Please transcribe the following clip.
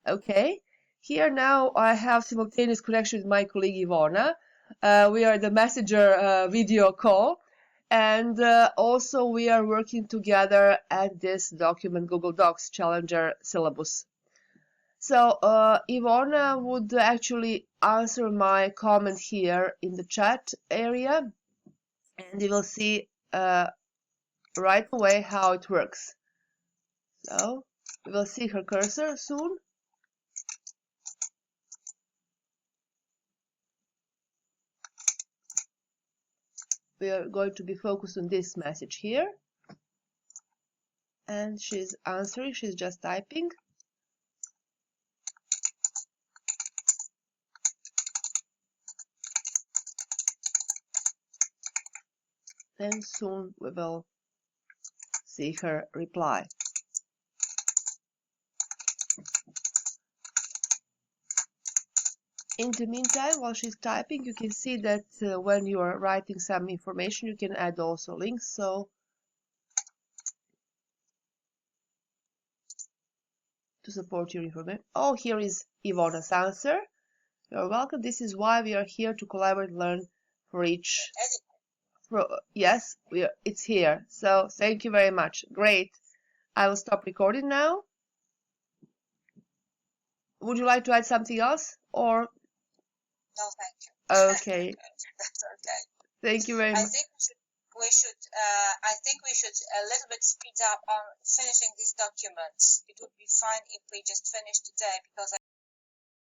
Okay. Here now I have simultaneous connection with my colleague Ivona. We are the messenger video call, and also we are working together at this document Google Docs Challenger syllabus. So Ivona would actually answer my comment here in the chat area, and you will see right away how it works. So we will see her cursor soon. We are going to be focused on this message here, and she's answering, she's just typing. And soon we will see her reply. In the meantime, while she's typing, you can see that when you are writing some information, you can add also links. So to support your information. Oh, here is Ivona's answer. You're welcome. This is why we are here to collaborate, learn for each. Yes, it's here. So thank you very much. Great. I will stop recording now. Would you like to add something else, or? No, thank you. Okay. That's okay. Thank you very much. I think we should a little bit speed up on finishing these documents. It would be fine if we just finish today, because